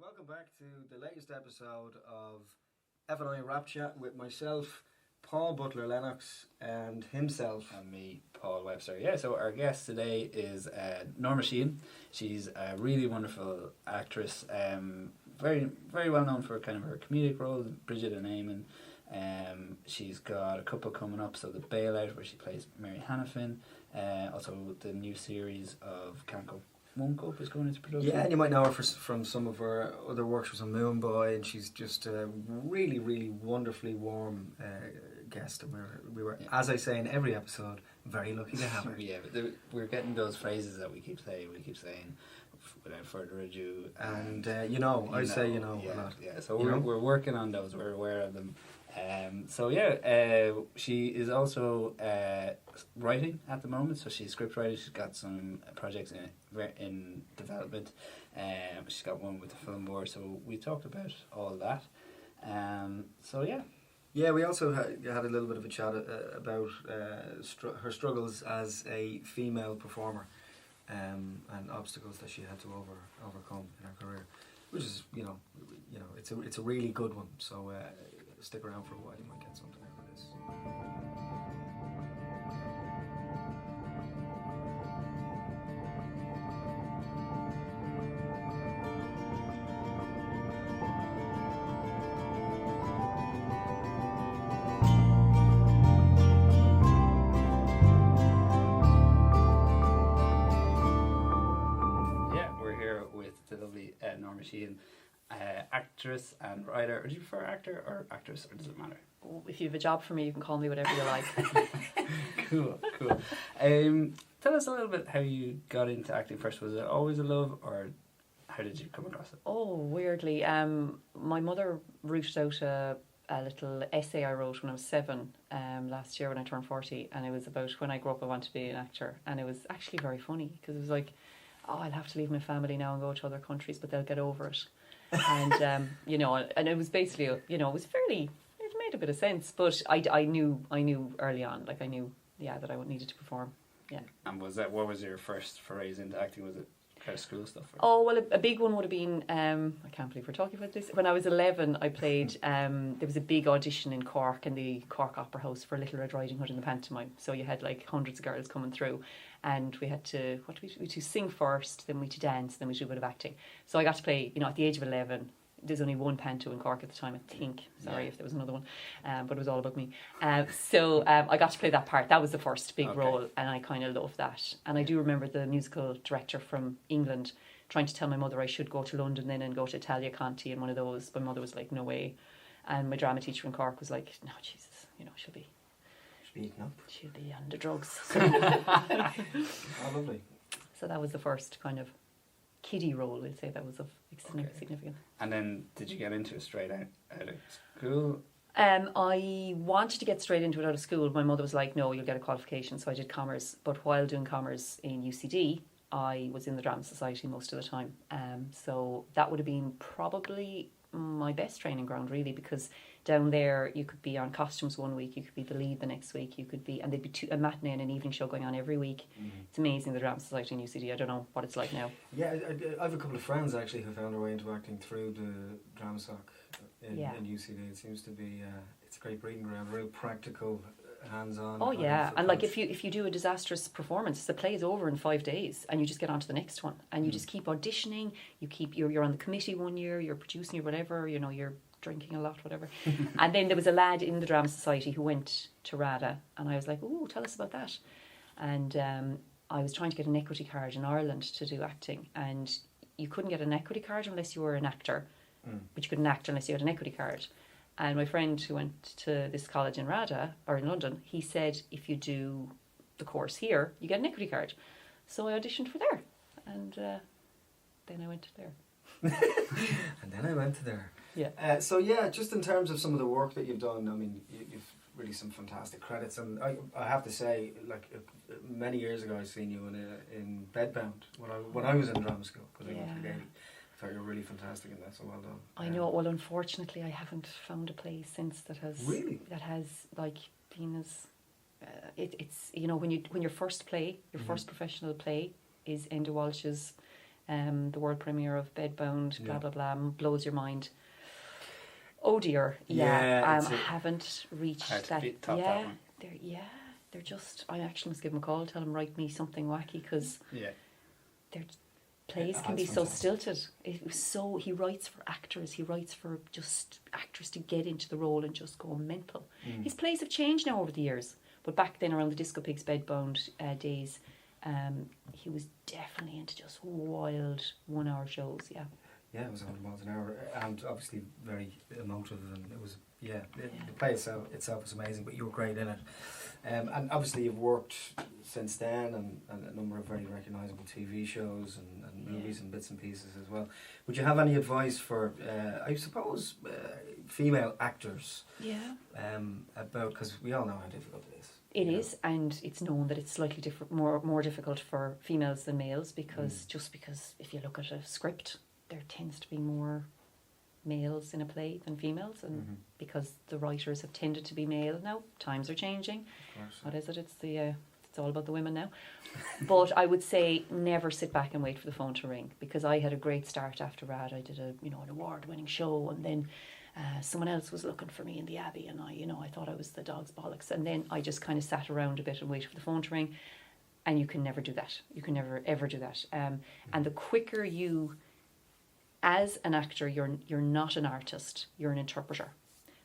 Welcome back to the latest episode of FNI WrapChat with myself, Paul Butler Lennox, and himself. And me, Paul Webster. Yeah, so our guest today is Norma Sheahan. She's a really wonderful actress, very very well known for kind of her comedic roles, Bridget and Eamon. She's got a couple coming up, so the Bailout, where she plays Mary Hannafin, also the new series of Can't Go Moone Boy is going into production. Yeah, and you might know her from some of her other works. She was on Moone Boy, and she's just a really, really wonderfully warm guest. And we were, as I say in every episode, very lucky to have her. Yeah, but we're getting those phrases that we keep saying without further ado. And I say yeah, a lot. Yeah, so we're working on those. We're aware of them. She is also writing at the moment, so she's script writer. She's got some projects in development. She's got one with the film board, so we talked about all that. Yeah, we also had a little bit of a chat about her struggles as a female performer, and obstacles that she had to overcome in her career, which is it's a really good one. So stick around for a while, you might get something out of this. Norma Sheahan, actress and writer. Do you prefer actor or actress, or does it matter? If you have a job for me, you can call me whatever you like. Cool. Tell us a little bit how you got into acting first. Was it always a love, or how did you come across it? Oh, weirdly. My mother rooted out a little essay I wrote when I was 7 last year when I turned 40, and it was about when I grew up I wanted to be an actor, and it was actually very funny because it was like, I'll have to leave my family now and go to other countries, but they'll get over it. And, and it was basically, it made a bit of sense, but I knew early on, I knew that I needed to perform. Yeah. And what was your first forays into acting? Was it kind of school stuff? Oh, well, a big one would have been, I can't believe we're talking about this. When I was 11, I played, there was a big audition in Cork, in the Cork Opera House, for Little Red Riding Hood in the pantomime. So you had hundreds of girls coming through, and we had to, to sing first, then we had to dance, then we do a bit of acting. So I got to play, at the age of 11, there's only one panto in Cork at the time, I think. Sorry if there was another one, but it was all about me. So I got to play that part. That was the first big role, and I kind of loved that. And I do remember the musical director from England trying to tell my mother I should go to London then and go to Italia Conti in one of those. My mother was like, no way. And my drama teacher in Cork was like, no, Jesus, she'll be eaten up. She'll be under drugs. Oh, lovely. So that was the first kind of kiddie role, we'll say, that was of significant. And then did you get into it straight out of school? I wanted to get straight into it out of school. My mother was like, no, you'll get a qualification. So I did commerce. But while doing commerce in UCD, I was in the Drama Society most of the time. So that would have been probably my best training ground, really, because down there you could be on costumes one week, you could be the lead the next week, you could be, and there'd be a matinee and an evening show going on every week. It's amazing, the Drama Society in UCD. I don't know what it's like now. Yeah, I have a couple of friends actually who found their way into acting through the Drama Soc in UCD. It seems to be it's a great breeding ground, real practical, hands-on. Oh yeah, and if you do a disastrous performance, the play is over in 5 days, and you just get on to the next one, and you just keep auditioning. You're on the committee one year, you're producing or whatever. You're drinking a lot, whatever. And then there was a lad in the Drama Society who went to RADA, and I was like, "Ooh, tell us about that." And I was trying to get an equity card in Ireland to do acting, and you couldn't get an equity card unless you were an actor, but you couldn't act unless you had an equity card. And my friend who went to this college in RADA, or in London, he said, if you do the course here, you get an equity card. So I auditioned for there, and then I went to there. And then I went to there. Yeah. Just in terms of some of the work that you've done, I mean, you've really some fantastic credits, and I have to say, many years ago, I seen you in Bedbound when I was in drama school, because I went to the Gaelic. I thought you were really fantastic in that, so well done. I know. Well, unfortunately, I haven't found a play since that has been as it's when your first play, your first professional play is Enda Walsh's the world premiere of Bedbound, blah Yeah. blah blah, blows your mind. Oh dear, Yeah, it's I haven't reached Hard to that. top that Yeah, one. they're just. I actually must give them a call, tell them write me something wacky because Yeah. their plays Yeah, can be that's so fantastic. stilted. It was so he writes for actors. He writes for just actors to get into the role and just go mental. Mm. His plays have changed now over the years, but back then around the Disco Pigs Bedbound days, he was definitely into just wild 1 hour shows. Yeah. Yeah, it was 100 miles an hour, and obviously very emotive, and it was Yeah. the play itself was amazing. But you were great in it, and obviously you've worked since then, and a number of very recognisable TV shows and movies and bits and pieces as well. Would you have any advice for, I suppose, female actors? Yeah. About, because we all know how difficult it is. It is, and it's known that it's slightly different, more difficult for females than males because if you look at a script, there tends to be more males in a play than females, and because the writers have tended to be male now, times are changing. Of course. What is it? It's all about the women now. But I would say never sit back and wait for the phone to ring, because I had a great start after RAD. I did an award-winning show, and then someone else was looking for me in the Abbey, and I thought I was the dog's bollocks, and then I just kind of sat around a bit and waited for the phone to ring, and you can never do that. You can never ever do that. And the quicker you, as an actor, you're not an artist, you're an interpreter.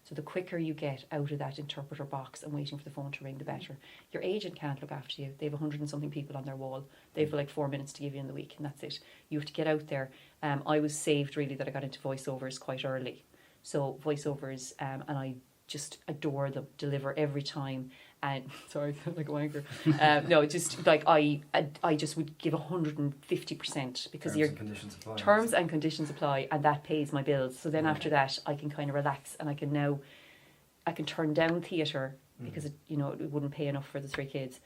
So the quicker you get out of that interpreter box and waiting for the phone to ring, the better. Your agent can't look after you. They have 100 and something people on their wall. They have like 4 minutes to give you in the week, and that's it. You have to get out there. I was saved really that I got into voiceovers quite early. So voiceovers, and I just adore them, deliver every time. And sorry, I sound like a wanker. No, just like I just would give 150% because Terms and conditions apply. terms and conditions apply, and that pays my bills. So then after that, I can kind of relax, and I can turn down theatre because it wouldn't pay enough for the 3 kids.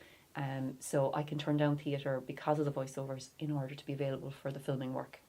So I can turn down theatre because of the voiceovers in order to be available for the filming work.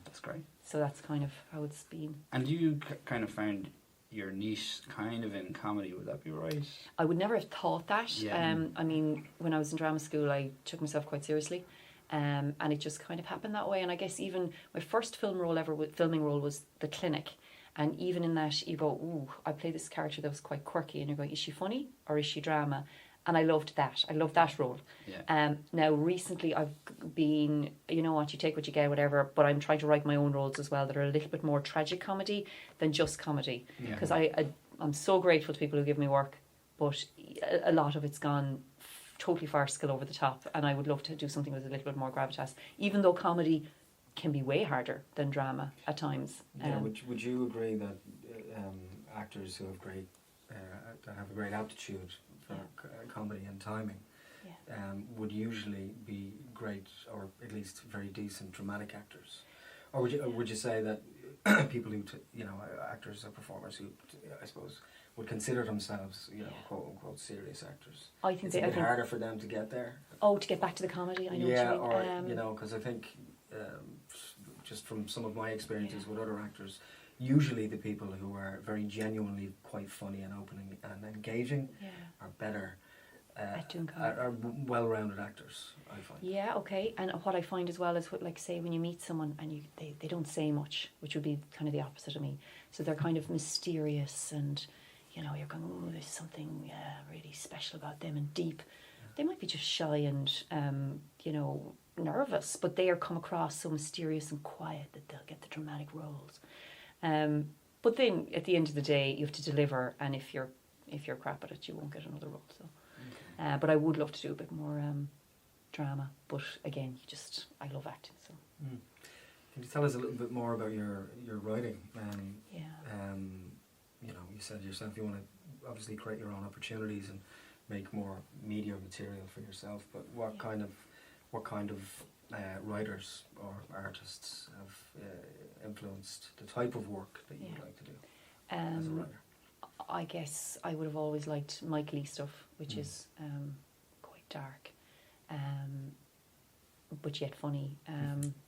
That's great. So that's kind of how it's been. And you kind of found your niche kind of in comedy, would that be right? I would never have thought that. Yeah. I mean, when I was in drama school, I took myself quite seriously, and it just kind of happened that way. And I guess even my first filming role was The Clinic, and even in that you go, ooh, I played this character that was quite quirky, and you're going, is she funny or is she drama? And I loved that. I loved that role. Yeah. Now recently I've been, you know what, you take what you get, whatever, but I'm trying to write my own roles as well that are a little bit more tragic comedy than just comedy. Yeah. Because I'm so grateful to people who give me work, but a lot of it's gone totally farcical over the top, and I would love to do something with a little bit more gravitas, even though comedy can be way harder than drama at times. Yeah, would you agree that actors who have that have a great aptitude for comedy and timing would usually be great, or at least very decent dramatic actors? Or would you say that people who actors or performers who I suppose would consider themselves quote unquote serious actors, I think it's a bit harder for them to get there? Oh, to get back to the comedy, I know what you mean. Or because I think just from some of my experiences with other actors, usually the people who are very genuinely quite funny and opening and engaging are better at doing comedy. are well-rounded actors, I find. Yeah, okay. And what I find as well is, like, say, when you meet someone and they don't say much, which would be kind of the opposite of me. So they're kind of mysterious, and you're going, oh, there's something really special about them and deep. Yeah. They might be just shy and nervous, but they are come across so mysterious and quiet that they'll get the dramatic roles. But then at the end of the day, you have to deliver, and if you're crap at it, you won't get another role. So, but I would love to do a bit more drama. But again, I love acting. So, can you tell us a little bit more about your writing? You said yourself you want to obviously create your own opportunities and make more media material for yourself. But what kind of writers or artists have influenced the type of work that you would like to do as a writer? I guess I would have always liked Mike Leigh stuff, which is quite dark, but yet funny.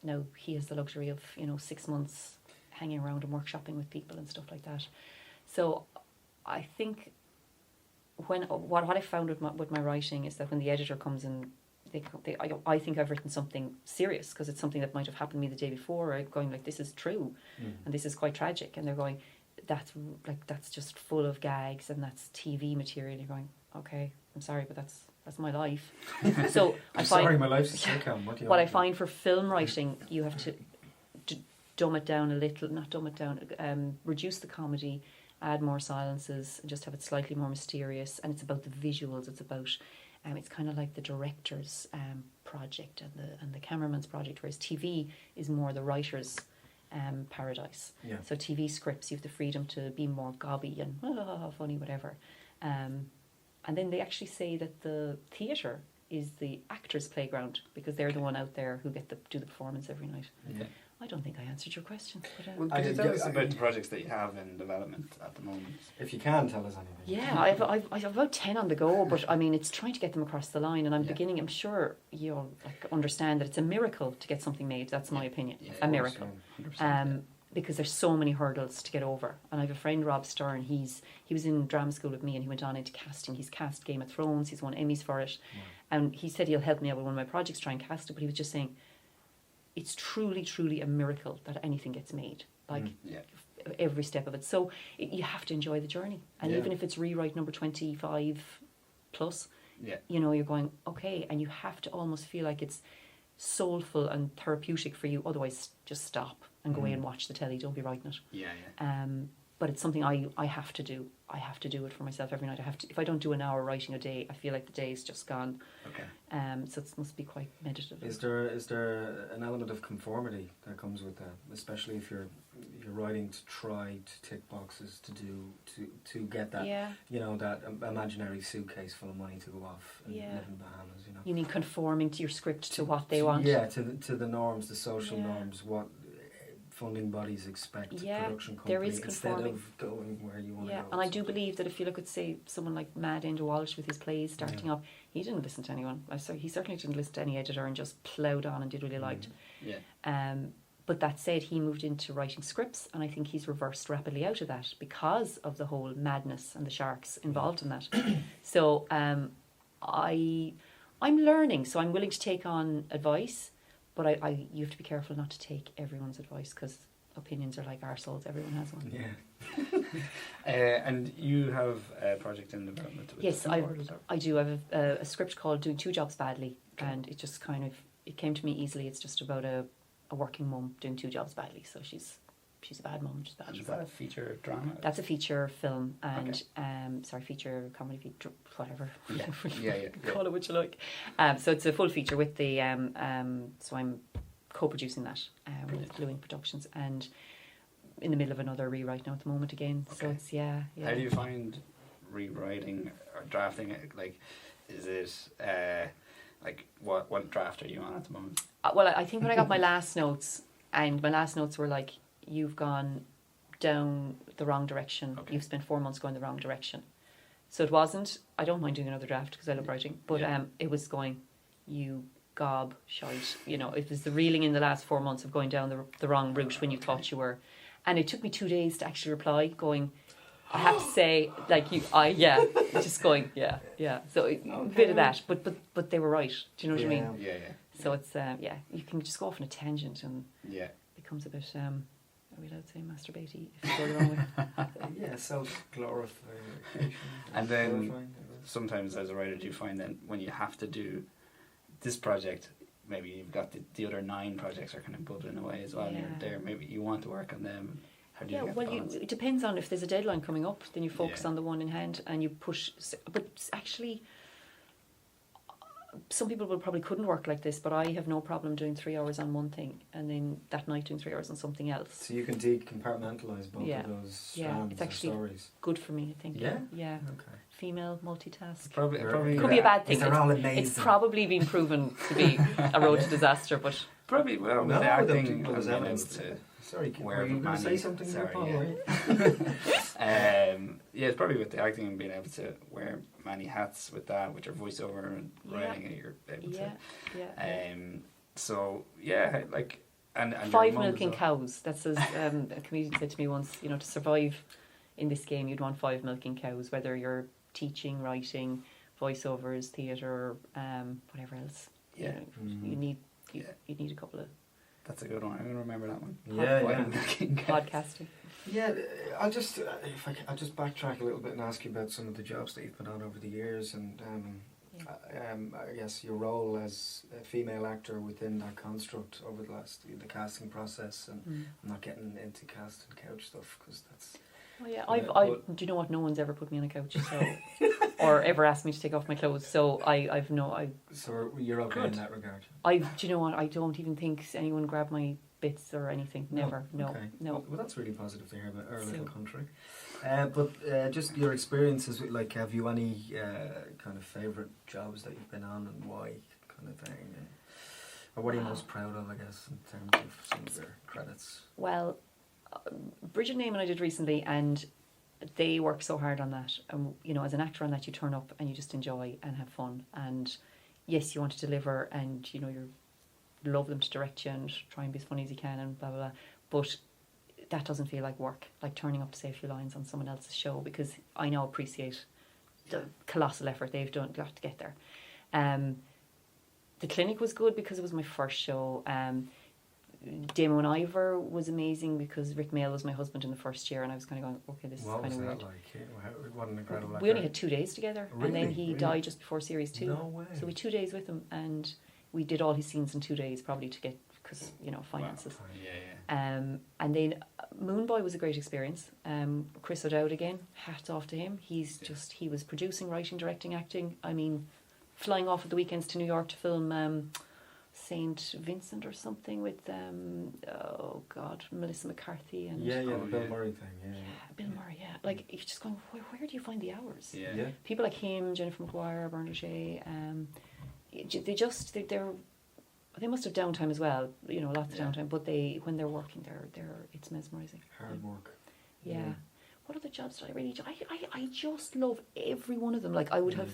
Now he has the luxury of 6 months hanging around and workshopping with people and stuff like that. So I think what I found with my writing is that when the editor comes and I think I've written something serious because it's something that might have happened to me the day before. I'm going like, this is true, and this is quite tragic. And they're going, that's just full of gags and that's TV material. You're going, okay, I'm sorry, but that's my life. So sorry, my life's a sitcom. What I find for film writing, you have to dumb it down a little, not dumb it down, reduce the comedy, add more silences, and just have it slightly more mysterious. And it's about the visuals. It's about, it's kind of like the director's project and the cameraman's project, whereas TV is more the writer's paradise. Yeah. So TV scripts, you have the freedom to be more gobby and funny, whatever. And then they actually say that the theatre is the actor's playground because they're the one out there who get to do the performance every night. Yeah. I don't think I answered your question. But, Well, could you tell us about the projects that you have in development at the moment? If you can tell us anything. yeah, I've about 10 on the go, but I mean, it's trying to get them across the line, and I'm sure you'll understand that it's a miracle to get something made. That's my opinion. Yeah, A miracle. 100%. Because there's so many hurdles to get over. And I have a friend, Rob Stern, he was in drama school with me and he went on into casting. He's cast Game of Thrones, he's won Emmys for it. Wow. And he said he'll help me out with one of my projects, try and cast it, but he was just saying, it's truly, truly a miracle that anything gets made. Like, Yeah. every step of it. So you have to enjoy the journey. And Yeah. even if it's rewrite number 25 plus, Yeah. you're going, okay, and you have to almost feel like it's soulful and therapeutic for you. Otherwise, just stop and go away and watch the telly. Don't be writing it. Yeah, yeah. But it's something I have to do. I have to do it for myself every night. I have to. If I don't do an hour writing a day, I feel like the day is just gone. Okay. So it must be quite meditative. Is there an element of conformity that comes with that, especially if you're writing to try to tick boxes to get that Yeah. that imaginary suitcase full of money to go off and Yeah. live in Bahamas, You mean conforming to your script to what they want? Yeah, to the norms, the social Yeah. norms, what funding bodies expect Yeah, production company there is instead conforming. of going where you want to Yeah, go. and I do believe that if you look at, say, someone like Mad Enda Walsh with his plays starting off, he didn't listen to anyone. He certainly didn't listen to any editor and just ploughed on and did what he liked. Yeah. But that said, he moved into writing scripts, and I think he's reversed rapidly out of that because of the whole madness and the sharks involved in that. So I'm learning, so I'm willing to take on advice, but you have to be careful not to take everyone's advice because opinions are like arseholes. Everyone has one. Yeah. And you have a project in development with Yes, the film board, is that? I do. I have a script called Doing Two Jobs Badly, and it just it came to me easily. It's just about a working mum doing two jobs badly. So she's a bad mum, just bad. And is that a feature drama? That's a feature film and feature comedy, whatever. Yeah. Call it what you like. So it's a full feature with the so I'm co-producing that with Bluing Productions and in the middle of another rewrite now at the moment again. So it's yeah. How do you find rewriting or drafting it? Like, is it like what draft are you on at the moment? Well, I think when I got my last notes, and my last notes were like, you've gone down the wrong direction. Okay. You've spent 4 months going the wrong direction. So it wasn't, I don't mind doing another draft because I love writing, but it was going, you gob shite. It was the reeling in the last 4 months of going down the wrong route when you thought you were. And it took me 2 days to actually reply, going, I have to say, like, just going, yeah. So a bit of that, but they were right. Do you know what I mean? Yeah. So it's, you can just go off on a tangent and Yeah. becomes a bit, are we allowed to say masturbatey if you go the wrong way? Yeah, self-glorification. And then Glorifying, sometimes as a writer, do you find that when you have to do this project, maybe you've got the other 9 projects are kind of bubbling away as well, and you're there, maybe you want to work on them. How do you get the balance? It depends on if there's a deadline coming up, then you focus Yeah. on the one in hand and you push. But actually, some people probably couldn't work like this, but I have no problem doing 3 hours on one thing and then that night doing 3 hours on something else. So you can decompartmentalize both of those strands it's or actually stories. good for me, I think. Yeah? Yeah. Okay. Female multitask. Probably Could be a bad thing. They're all amazing. It's probably been proven to be a road to disaster, but Probably well with No, the I don't acting think there was and being evidence. able to Sorry, where were you going to say Manny- something sorry, there, Paul? yeah. were you? Yeah, it's probably with the acting and being able to wear many hats with that, with your voiceover and writing, and you're able to. So yeah, like and 5 your mum milking as well. cows. That's as a comedian said to me once. To survive in this game, you'd want 5 milking cows. Whether you're teaching, writing, voiceovers, theatre, whatever else. Yeah. You need you need a couple of That's a good one. I'm going to remember that one. podcasting. Yeah, I'll just I'll just backtrack a little bit and ask you about some of the jobs that you've been on over the years, and I guess your role as a female actor within that construct over the casting process, and I'm not getting into cast and couch stuff because that's. Oh yeah, do you know what? No one's ever put me on a couch, so or ever asked me to take off my clothes. So So you're okay in that regard. Do you know what? I don't even think anyone grabbed my bits or anything. Never. No. Okay. No. Well, that's really positive to hear about our little country. But just your experiences, like, have you any kind of favourite jobs that you've been on and why, kind of thing, or what are you most proud of, I guess, in terms of some of your credits? Well, Bridget Neyman I did recently, and they work so hard on that. As an actor on that, you turn up and you just enjoy and have fun. And yes, you want to deliver, and you love them to direct you and try and be as funny as you can and blah blah blah. But that doesn't feel like work, like turning up to say a few lines on someone else's show, because I now appreciate the colossal effort they've got to get there. The Clinic was good because it was my first show. Damo and Ivor was amazing because Rick Mail was my husband in the first year, and I was kind of going, okay, this is kind of weird. What an incredible we only had 2 days together, really? And then he died just before series 2. No way. So we 2 days with him, and we did all his scenes in 2 days, probably to get, because finances. Wow. Yeah. And then Moone Boy was a great experience. Chris O'Dowd again, hats off to him. He was producing, writing, directing, acting. I mean, flying off at the weekends to New York to film St. Vincent or something with Melissa McCarthy and the Bill Murray thing. Bill Murray. Like, you're just going, where do you find the hours? Yeah. People like him, Jennifer McGuire, Bernard O'Shea, they must have downtime as well, lots of downtime, but when they're working, it's mesmerising. Hard work. Yeah. What other jobs did I really I just love every one of them. Like, I would have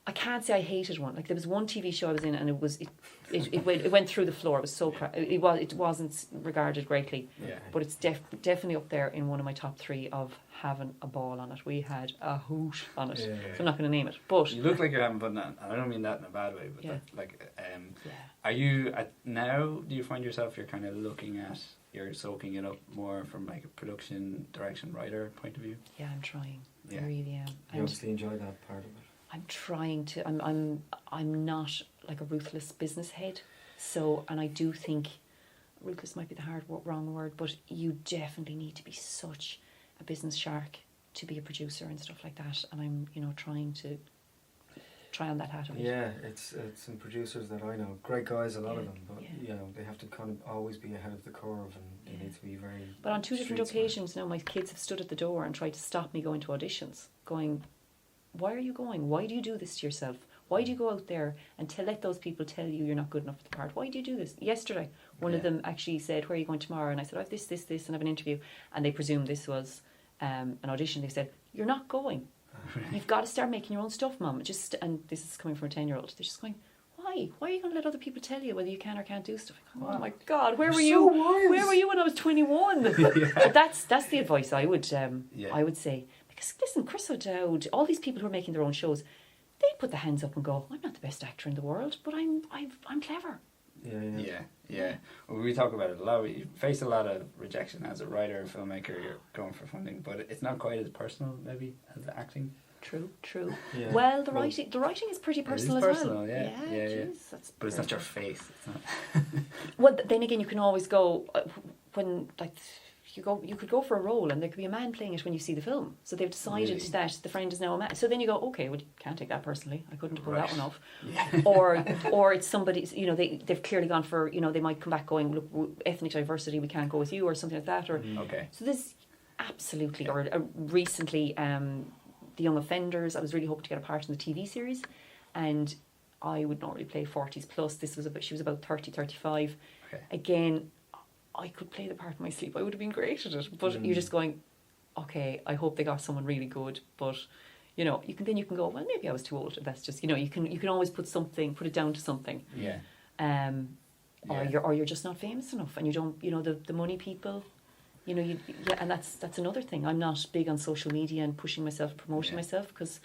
I can't say I hated one. Like, there was one TV show I was in, and it went through the floor. It was so it wasn't regarded greatly, but it's definitely up there in one of my top 3 of having a ball on it. We had a hoot on it, so I'm not going to name it. But you look like you're having fun, and I don't mean that in a bad way. But are you now? Do you find yourself you're kind of you're soaking it up more from like a production, direction, writer point of view? Yeah, I'm trying. I really am. You obviously enjoy that part of it. I'm trying to. I'm not like a ruthless business head. So, and I do think ruthless might be the wrong word, but you definitely need to be such a business shark to be a producer and stuff like that. And I'm trying on that hat. Yeah, it's some producers that I know, great guys, a lot of them, but they have to kind of always be ahead of the curve, and they need to be very. But on 2 different occasions now, my kids have stood at the door and tried to stop me going to auditions, going, why are you going? Why do you do this to yourself? Why do you go out there and let those people tell you you're not good enough for the part? Why do you do this? Yesterday, one of them actually said, where are you going tomorrow? And I said, I have this, and I have an interview. And they presumed this was an audition. They said, you're not going. You've got to start making your own stuff, Mum. And this is coming from a 10-year-old. They're just going, why? Why are you going to let other people tell you whether you can or can't do stuff? Oh my God, where were you? Where were you when I was 21? But that's the advice I would say. Because listen, Chris O'Dowd, all these people who are making their own shows, they put their hands up and go, I'm not the best actor in the world, but I'm clever. Yeah. Well, we talk about it a lot. You face a lot of rejection as a writer and filmmaker. You're going for funding, but it's not quite as personal, maybe, as the acting. True. Yeah. Well, the writing is pretty personal as well. Yeah. Geez, but it's not your face. It's not. Well, then again, you can always go when you could go for a role, and there could be a man playing it when you see the film. So they've decided that the friend is now a man. So then you go, okay, well, you can't take that personally. I couldn't pull that one off. Yeah. Or it's somebody, they've clearly gone for, they might come back going, look, ethnic diversity, we can't go with you, or something like that. Or so there's absolutely, or recently, The Young Offenders, I was really hoping to get a part in the TV series, and I would normally play 40s plus. She was about 30, 35. Okay. Again, I could play the part in my sleep. I would have been great at it. But you're just going, okay, I hope they got someone really good. But you can go, well, maybe I was too old. That's just you can always put it down to something. Yeah. Or you're just not famous enough, and you don't. The money people, You know, and that's another thing. I'm not big on social media and pushing myself, promoting myself, because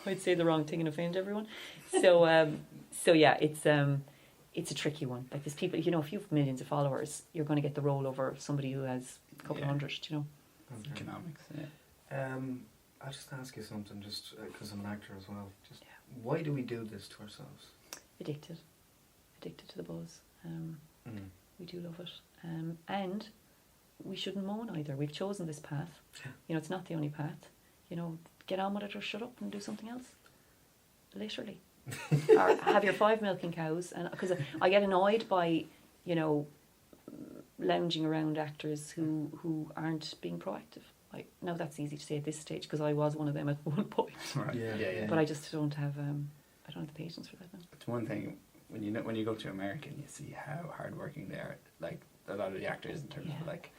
I'd say the wrong thing and offend everyone. So, yeah, it's a tricky one. Like, there's people, you know, if you have millions of followers, you're going to get the role over somebody who has a couple of hundred, you know. Okay. Economics, yeah. I'll just ask you something, just because I'm an actor as well. Just why do we do this to ourselves? Addicted to the buzz. We do love it, and we shouldn't moan either. We've chosen this path. Yeah. You know, it's not the only path. You know, get on with it or shut up and do something else. Literally. Or have your 5 milking cows. And because I get annoyed by, you know, lounging around actors who aren't being proactive. Like, now that's easy to say at this stage because I was one of them at one point. Right. Yeah. But I just don't have I don't have the patience for that now. It's one thing when you go to America and you see how hardworking they are. Like a lot of the actors in terms of like,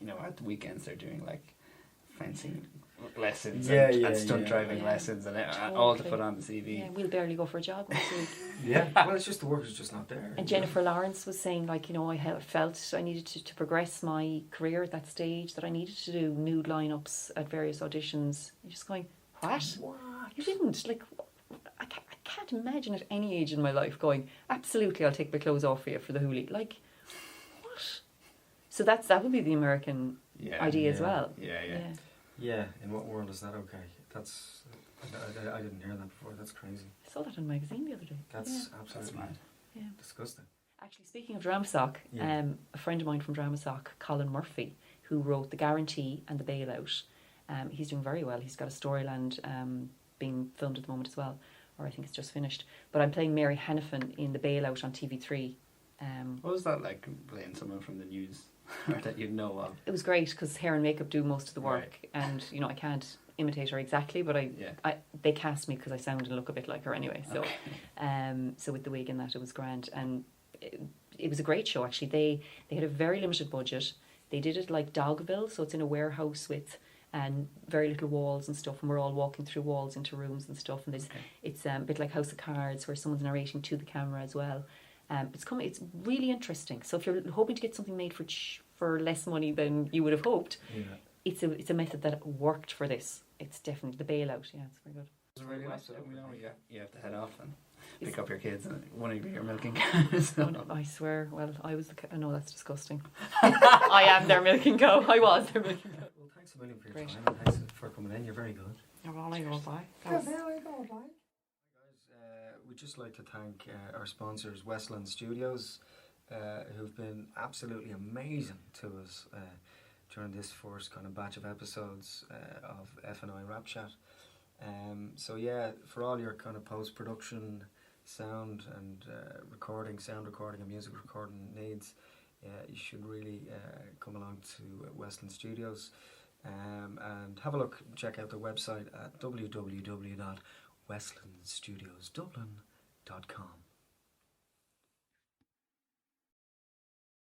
you know, at the weekends they're doing like fencing lessons and stunt driving lessons and all to put on the CV. Yeah, we'll barely go for a jog once a week. Yeah, well, it's just the work is just not there. And Jennifer Lawrence was saying, like, you know, I felt I needed to progress my career at that stage, that I needed to do nude lineups at various auditions. You're just going, what? You didn't. Like, I can't imagine at any age in my life going, absolutely, I'll take my clothes off for you for the hoolie. Like, what? So that would be the American idea as well. Yeah, in what world is that okay? That's I didn't hear that before. That's crazy. I saw that in a magazine the other day. That's absolutely mad. Yeah. Disgusting. Actually, speaking of DramaSoc, a friend of mine from DramaSoc, Colin Murphy, who wrote The Guarantee and The Bailout, he's doing very well. He's got a Storyland being filmed at the moment as well, or I think it's just finished. But I'm playing Mary Hannafin in The Bailout on TV3. What was that like, playing someone from the news or that you know of? It was great because hair and makeup do most of the work, and you know, I can't imitate her exactly, but they cast me because I sound and look a bit like her anyway. So, so with the wig and that, it was grand, and it was a great show actually. They had a very limited budget. They did it like Dogville, so it's in a warehouse with very little walls and stuff, and we're all walking through walls into rooms and stuff. And it's a bit like House of Cards, where someone's narrating to the camera as well. It's really interesting. So if you're hoping to get something made for less money than you would have hoped, it's a method that worked for this. It's definitely The Bailout. Yeah, it's very good. It's really nice. You have to head off and pick up your kids and one of your milking cows. I swear. Well, I was the no, that's disgusting. I am their milking cow. I was their milking cow. Well, thanks a million for your time and thanks for coming in. You're very good. You're all I go by. We'd just like to thank our sponsors, Westland Studios, who've been absolutely amazing to us during this first kind of batch of episodes of FNI WrapChat. So yeah, for all your kind of post-production sound and sound recording and music recording needs, you should really come along to Westland Studios and have a look, check out their website at www.westlandstudiosdublin.com.